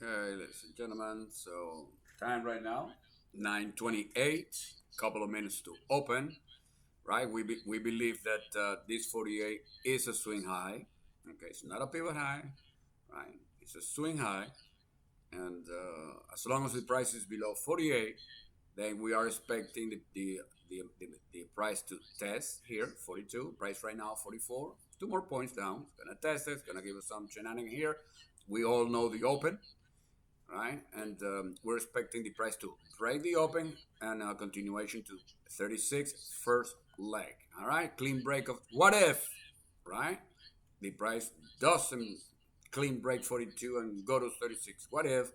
Okay, ladies and gentlemen, so time right now, 9:28, couple of minutes to open, right? We believe that this 48 is a swing high. Okay, it's not a pivot high, right? It's a swing high, and as long as the price is below 48, then we are expecting the price to test here, 42. Price right now, 44. 2 more points down. It's gonna test it. It's gonna give us some shenanigans here. We all know the open, right? And we're expecting the price to break the open and a continuation to 36 first leg. All right, clean break of what if, right? The price doesn't clean break 42 and go to 36. What if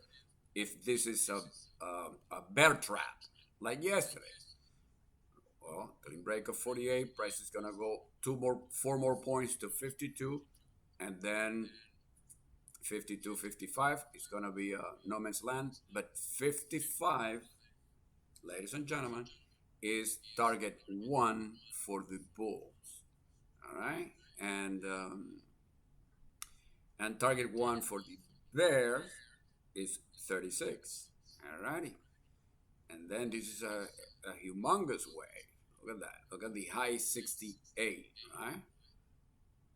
this is a bear trap like yesterday? Well, clean break of 48, price is gonna go 4 more points to 52, and then 52, 55 is going to be no man's land, but 55, ladies and gentlemen, is target one for the bulls. All right, and target one for the bears is 36. All righty, and then this is a humongous way. Look at that. Look at the high 68. Right,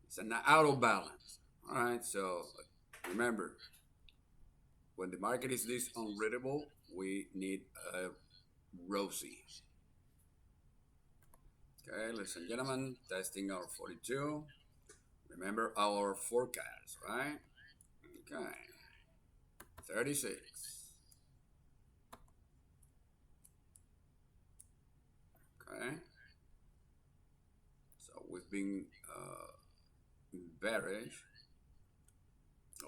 it's an out of balance. All right, so remember, when the market is this unreadable, we need a Rosie. Okay, ladies and gentlemen, testing our 42. Remember our forecast, right? Okay, 36. Okay, so we've been bearish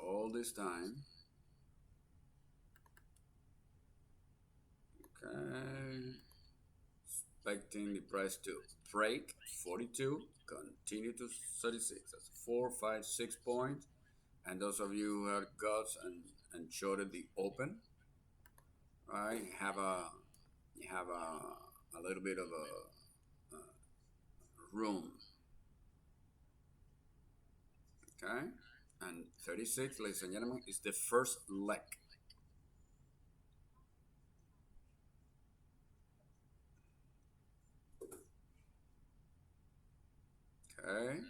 all this time. Okay, expecting the price to break 42, continue to 36. That's 4, 5, 6 points. And those of you who had guts and shorted the open, right? You have a little bit of a room. Okay, and 36, ladies and gentlemen, is the first leg. Okay.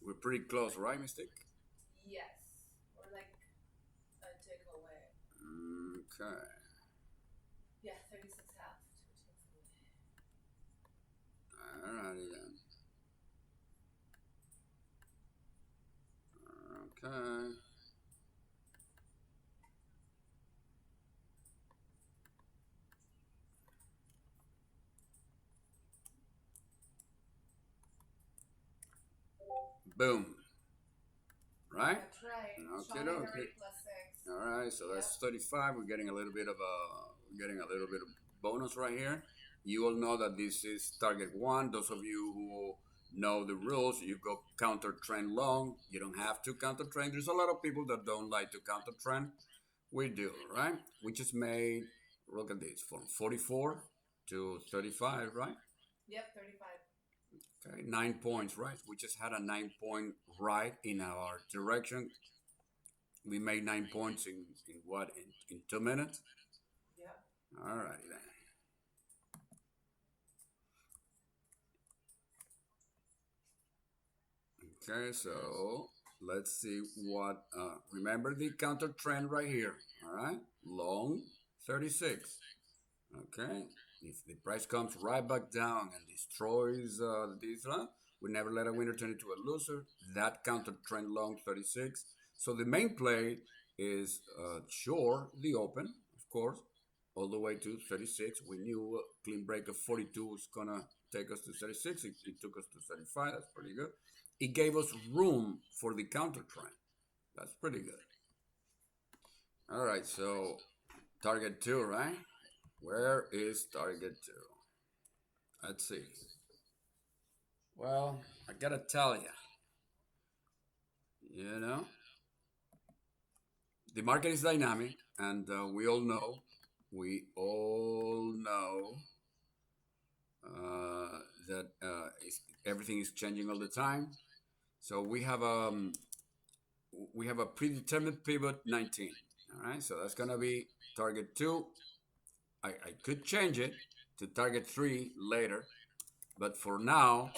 We're pretty close, right, Mystic? Yes, or like a tick away. Okay. Yeah, 36 half. Alrighty then. Okay. Boom. Right? That's right. Okay, Sean and okay. Henry +6. All right, so that's 35. We're getting a little bit of bonus right here. You all know that this is target one. Those of you who know the rules, you go counter trend long. You don't have to counter trend. There's a lot of people that don't like to counter trend. We do, right? We just made, look at this, from 44 to 35, right? Yep, 35. Okay, 9 points, right? We just had a 9 point ride in our direction. We made 9 points in what? In 2 minutes? Yep. All righty then. Okay, so let's see what, remember the counter trend right here, all right? Long 36, okay? If the price comes right back down and destroys this one, we never let a winner turn into a loser. That counter trend long 36. So the main play is short the open, of course, all the way to 36. We knew clean break of 42 was gonna take us to 36. It took us to 35. That's pretty good. It gave us room for the counter trend. That's pretty good. All right, so target two, right? Where is target two? Let's see. Well, I gotta tell you know, the market is dynamic, and we all know that everything is changing all the time. So we have a predetermined pivot 19. All right, so that's gonna be target 2. I could change it to target 3 later, but for now,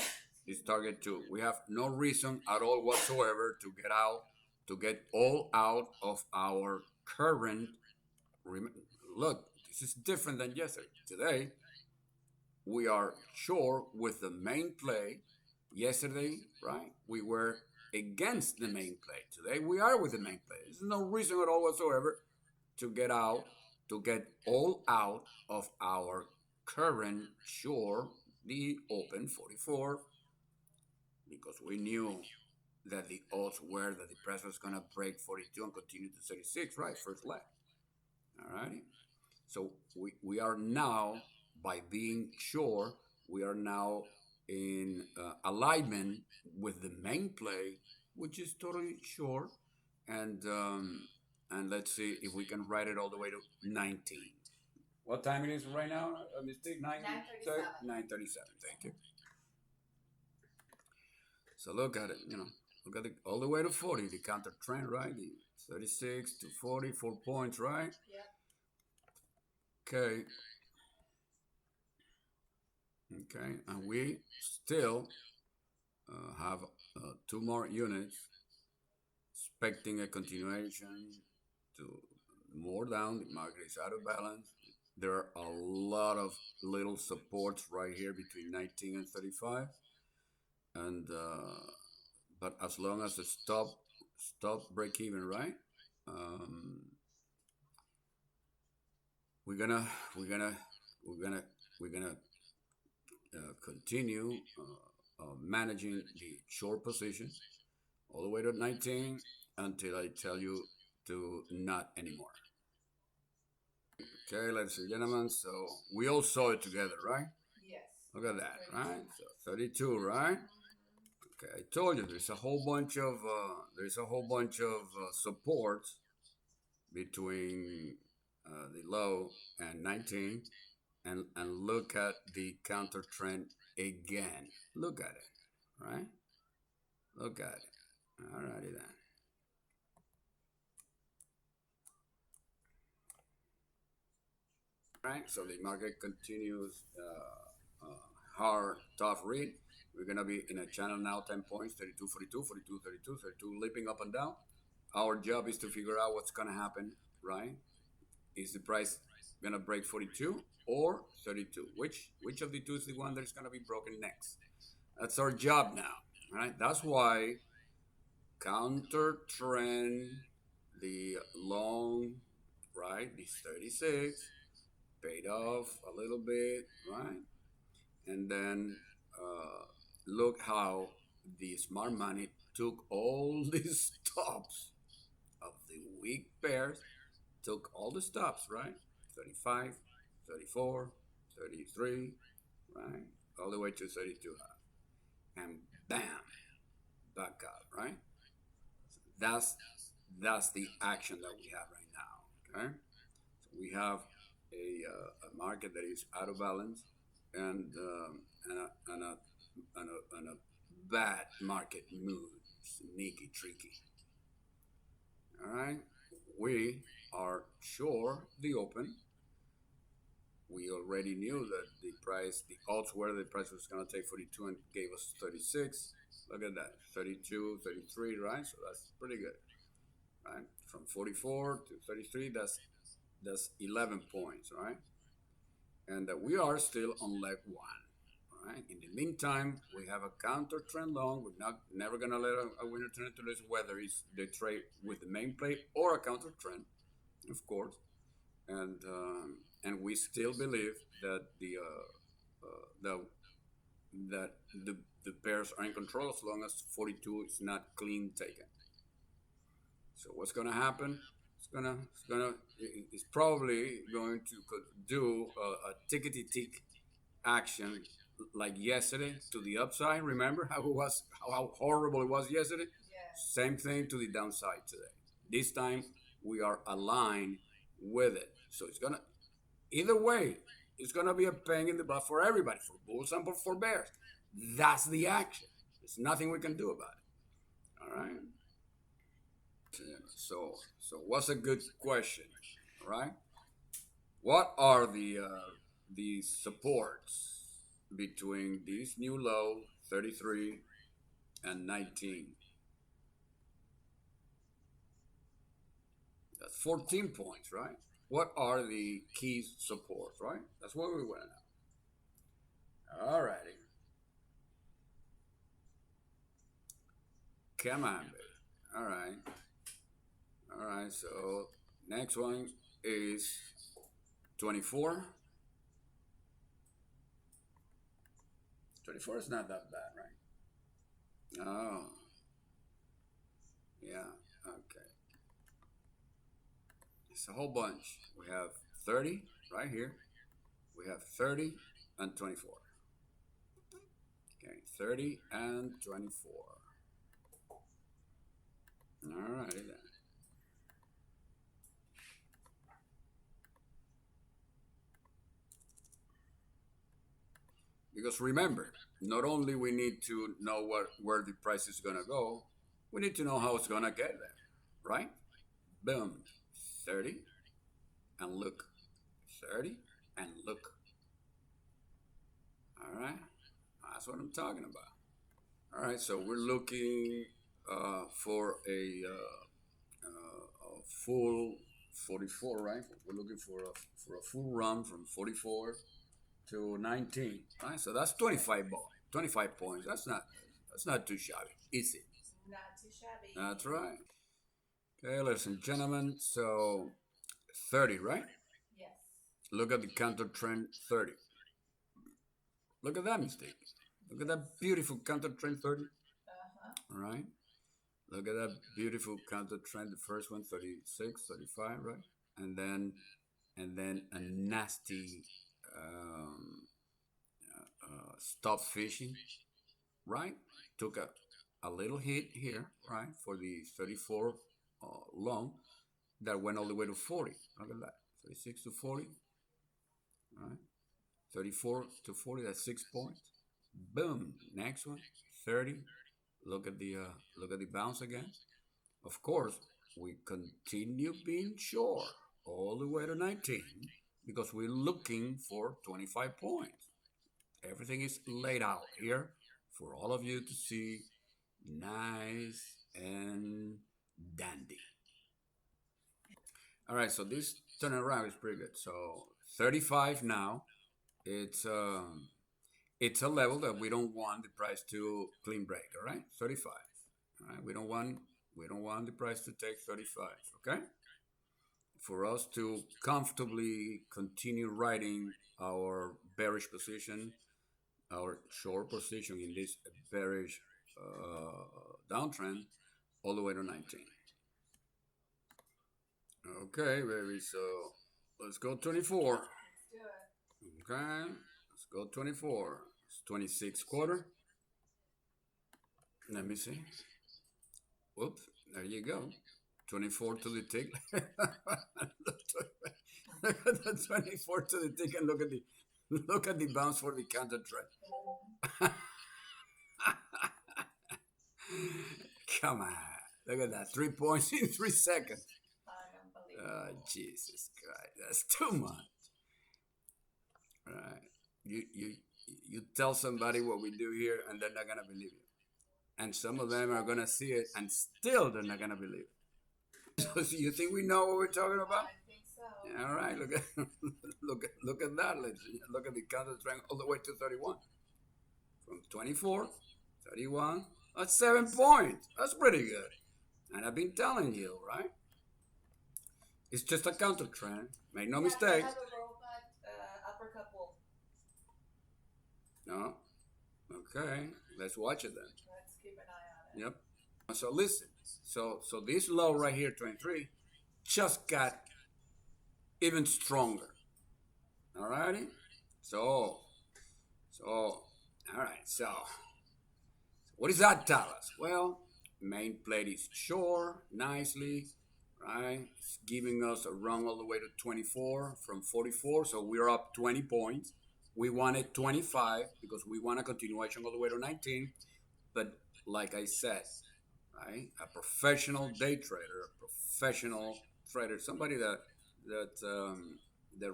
it's target 2. We have no reason at all whatsoever to get all out of our current. Look, this is different than yesterday. Today, we are sure with the main play. Yesterday, right, we were against the main play. Today, we are with the main play. There's no reason at all whatsoever to get all out of our current short, the open 44, because we knew that the odds were that the price was going to break 42 and continue to 36, right? First leg. All right. So we are now, by being sure, we are now in alignment with the main play, which is totally sure. And let's see if we can write it all the way to 19. What time it is right now? A mistake? 9:37. 9:37. Thank you. So look at it, look at it all the way to 40, the counter trend, right? The 36 to 40, 4 points, right? Yep. Okay. Okay, and we still have 2 more units, expecting a continuation to more down. The market is out of balance. There are a lot of little supports right here between 19 and 35, and but as long as the stop break even, right? Um, we're gonna we're gonna we're gonna we're gonna continue managing the short position all the way to 19 until I tell you to not anymore. Okay, ladies and gentlemen, so we all saw it together, right? Yes. Look at that, 32. right? So 32, right? Okay, I told you there's a whole bunch of supports between the low and 19, and look at the counter trend again. Look at it, right? Look at it. Alrighty then. Right, so the market continues hard, tough read. We're gonna be in a channel now, 10 points, 32, 42, 42, 32, 32, leaping up and down. Our job is to figure out what's gonna happen, right? Is the price gonna break 42 or 32? Which of the two is the one that's gonna be broken next? That's our job now, right? That's why counter trend, the long, right? This 36 paid off a little bit, right? And then look how the smart money took all these stops of the weak pairs, took all the stops, right? 35, 34, 33, right? All the way to 32 half. And bam, back up, right? That's the action that we have right now, okay? So we have a market that is out of balance, and a bad market mood, sneaky, tricky. All right, we are sure the open. We already knew that the odds were the price was going to take 42 and gave us 36. Look at that, 32, 33, right? So that's pretty good, right? From 44 to 33, that's 11 points, right? And we are still on leg 1. Right? In the meantime, we have a counter trend long. We're never gonna let a winner turn into this, whether it's the trade with the main play or a counter trend, of course. And we still believe that the pairs are in control as long as 42 is not clean taken. So what's gonna happen? It's probably going to do a tickety tick action like yesterday to the upside. Remember how horrible it was yesterday? Yes. Same thing to the downside today. This time we are aligned with it. So it's gonna either way, it's gonna be a pain in the butt for everybody, for bulls and for bears. That's the action. There's nothing we can do about it. All right. So what's a good question, right? What are the supports between this new low 33 and 19? That's 14 points, right? What are the key supports, right? That's what we want to know. All righty. Come on, baby. All right. All right. So next one is 24. 24 is not that bad, right? Oh, yeah. Okay. It's a whole bunch. We have 30 right here. We have 30 and 24. Okay, 30 and 24. All righty then. Because remember, not only we need to know where the price is gonna go, we need to know how it's gonna get there, right? Boom, 30 and look, 30 and look. All right, that's what I'm talking about. All right, so we're looking for a full 44, right? We're looking for a full run from 44 to 19, right? So that's 25 points. That's not too shabby. Easy. Not too shabby. That's right. Okay, ladies and gentlemen. So 30, right? Yes. Look at the counter trend 30. Look at that mistake. Look at that beautiful counter trend 30. All right. Look at that beautiful counter trend. The first one, 36, 35, right? And then a nasty stop fishing, right? Took a little hit here, right, for the 34 long that went all the way to 40. Look at that, 36 to 40, right? 34 to 40, that's 6 points. Boom, next one, 30. Look at the bounce again. Of course, we continue being short all the way to 19 because we're looking for 25 points. Everything is laid out here for all of you to see, nice and dandy. All right, so this turnaround is pretty good. So 35 now. It's a level that we don't want the price to clean break. All right, 35. All right, we don't want the price to take 35. Okay, for us to comfortably continue riding our bearish position, our short position in this bearish downtrend all the way to 19. Okay, baby. So let's go 24. Let's do it. Okay, let's go 24. It's 26 quarter. Let me see. Whoops, there you go. 24 to the tick. Look at the 24 to the tick and look at the bounce for the counter trend. Come on. Look at that. 3 points in 3 seconds. Unbelievable. Jesus Christ. That's too much. All right. You tell somebody what we do here and they're not gonna believe you. And some of them are gonna see it and still they're not gonna believe it. So you think we know what we're talking about? I think so. All right, look at that. Look at the counter trend all the way to 31. From 24, 31, that's 7 points. That's pretty good. And I've been telling you, right? It's just a counter trend. Make no mistake. I have a robot uppercut bull. No. Okay. Let's watch it then. Let's keep an eye on it. Yep. So listen. So this low right here, 23, just got even stronger. Alrighty? So all right. So what does that tell us? Well, main plate is short, nicely, right? It's giving us a run all the way to 24 from 44, so we're up 20 points. We wanted 25 because we want a continuation all the way to 19, but like I said, right? A professional day trader, a professional trader, somebody that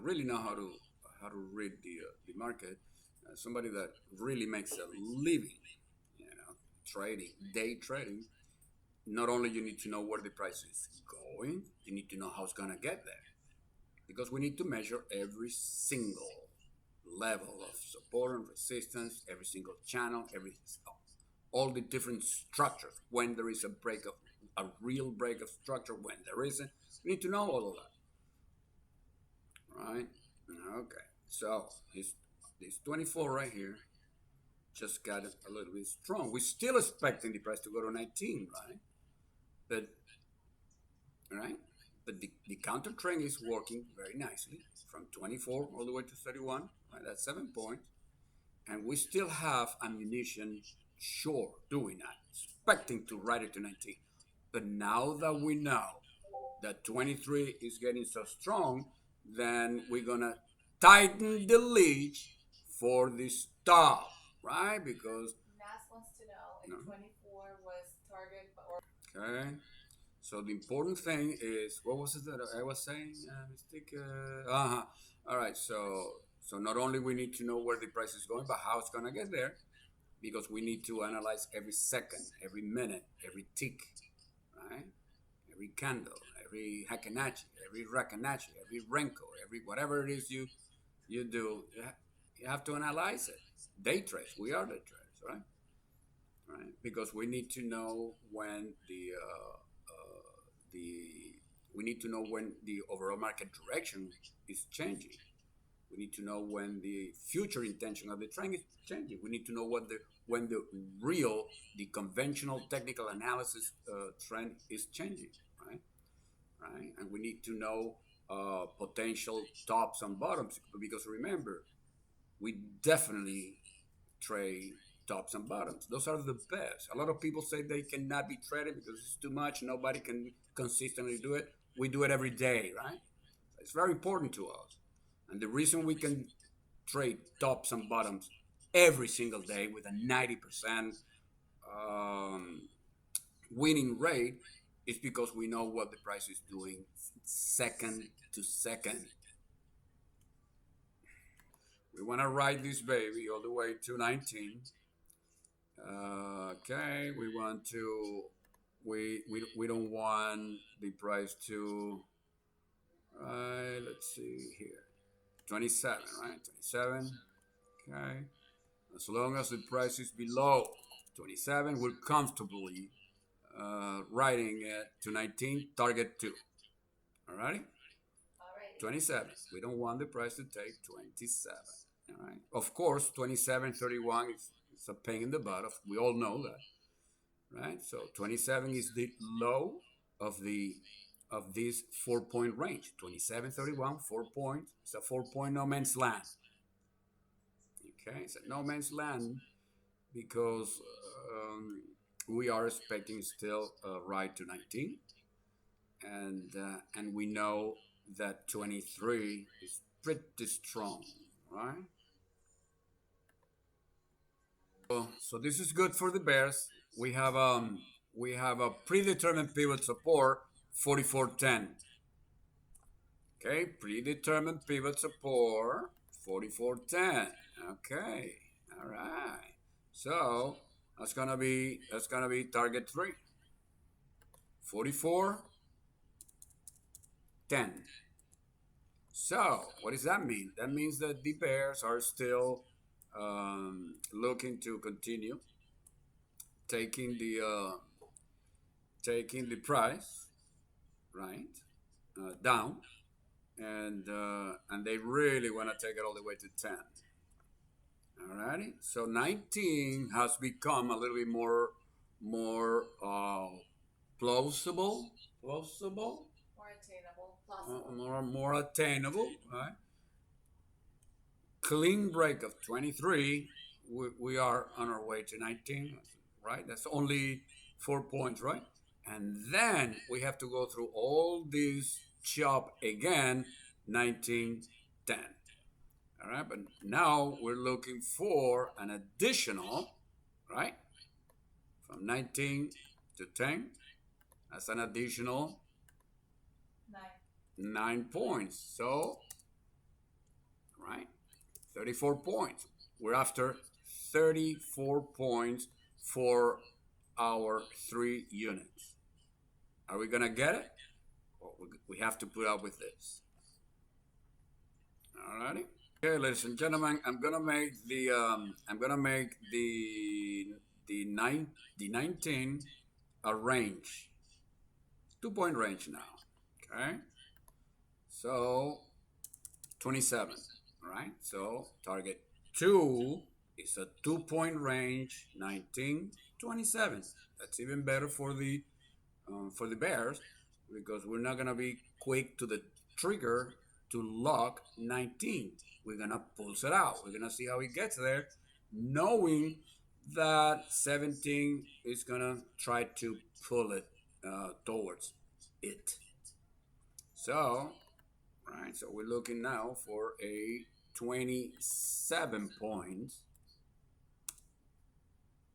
really know how to read the market, somebody that really makes a living, you know, trading, day trading. Not only you need to know where the price is going, you need to know how it's gonna get there, because we need to measure every single level of support and resistance, every single channel, every all the different structures. When there is a break of a real break of structure, when there isn't, we need to know all of that, right? Okay, so this 24 right here just got a little bit strong. We're still expecting the price to go to 19, right? But right, but the counter trend is working very nicely from 24 all the way to 31. Right, that's 7 points. And we still have ammunition short doing that, expecting to ride it to 19. But now that we know that 23 is getting so strong, then we're gonna tighten the leash for the stop, right? Because Mass wants to know if no. 24 was target or. Okay. So the important thing is, what was it that I was saying? Mistake. Uh-huh. All right. So not only we need to know where the price is going, but how it's gonna get there, because we need to analyze every second, every minute, every tick, right? Every candle, every Hakanachi, every Rakanachi, every Renko, every whatever it is you do, you have to analyze it. Day trades. We are day traders, right? Right? Because we need to know when the we need to know when the overall market direction is changing. We need to know when the future intention of the trend is changing. We need to know what the when the real, the conventional technical analysis trend is changing, right? Right, and we need to know potential tops and bottoms, because remember, we definitely trade tops and bottoms. Those are the best. A lot of people say they cannot be traded because it's too much. Nobody can consistently do it. We do it every day, right? It's very important to us. And the reason we can trade tops and bottoms every single day with a 90% um, winning rate is because we know what the price is doing second to second. We want to ride this baby all the way to 19. Okay, we want to, we don't want the price to, let's see here, 27, right? 27, okay. As long as the price is below 27, we're comfortably riding it to 19, target 2. All right? Alrighty. 27. We don't want the price to take 27. All right? Of course, 27.31 is a pain in the butt. We all know that, right? So 27 is the low of the of this 4-point range. 27.31, 4 points. It's a 4-point no man's land. Okay, it's a no man's land because we are expecting still a ride to 19, and we know that 23 is pretty strong, right? So this is good for the Bears. We have a predetermined pivot support 44.10. Okay, predetermined pivot support 44.10. Okay, all right. So that's gonna be target 3. 44.10. So what does that mean? That means that the Bears are still looking to continue taking the price, right, down, and they really want to take it all the way to 10. Alrighty, so 19 has become a little bit more plausible, More attainable. Plausible. more attainable, right? Clean break of 23. We are on our way to 19, right? That's only 4 points, right? And then we have to go through all this chop again, 1910. All right, but now we're looking for an additional, right, from 19 to 10. That's an additional 9 points. So, right, 34 points. We're after 34 points for our 3 units. Are we gonna get it? Well, we have to put up with this. Alrighty. Okay, ladies and gentlemen, I'm gonna make the 19 a range, 2-point range now. Okay, so 27. Right. So target 2 is a 2-point range, 19, 27. That's even better for the bears because we're not gonna be quick to the trigger to lock 19. We're gonna pulse it out. We're gonna see how it gets there, knowing that 17 is gonna try to pull it towards it. So, right. So we're looking now for a 27 points.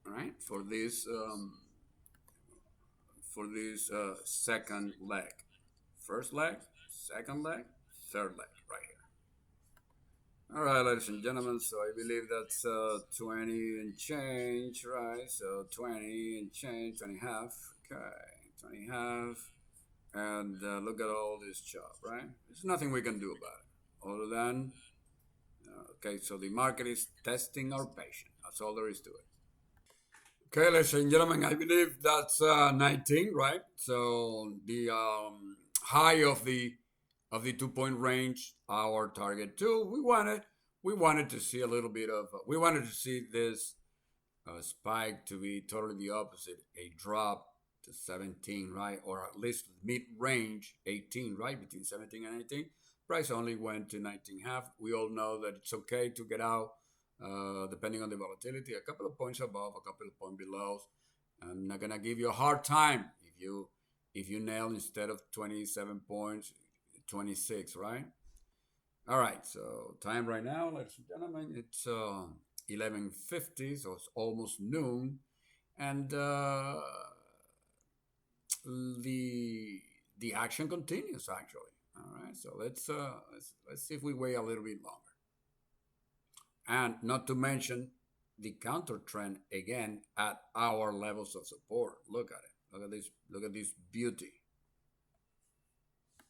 Right, for this second leg. First leg, second leg, third leg, right here. All right, ladies and gentlemen, so I believe that's 20 and change, right? So 20 and change, 20 half, okay, 20 half, and look at all this chop, right? There's nothing we can do about it other than, okay, so the market is testing our patience. That's all there is to it. Okay, ladies and gentlemen, I believe that's 19, right? So the high of the 2-point range, our target 2. We wanted to see a little bit of we wanted to see this spike to be totally the opposite, a drop to 17, right? Or at least mid range 18, right? Between 17 and 18. Price only went to 19 half. We all know that it's okay to get out depending on the volatility, a couple of points above, a couple of points below. I'm not gonna give you a hard time if you nail instead of 27 points, 26, right? All right, so time right now, ladies and gentlemen, it's 11:50, so it's almost noon, and the action continues actually. All right, so let's see if we wait a little bit longer. And not to mention the counter trend again at our levels of support. Look at it. Look at this beauty.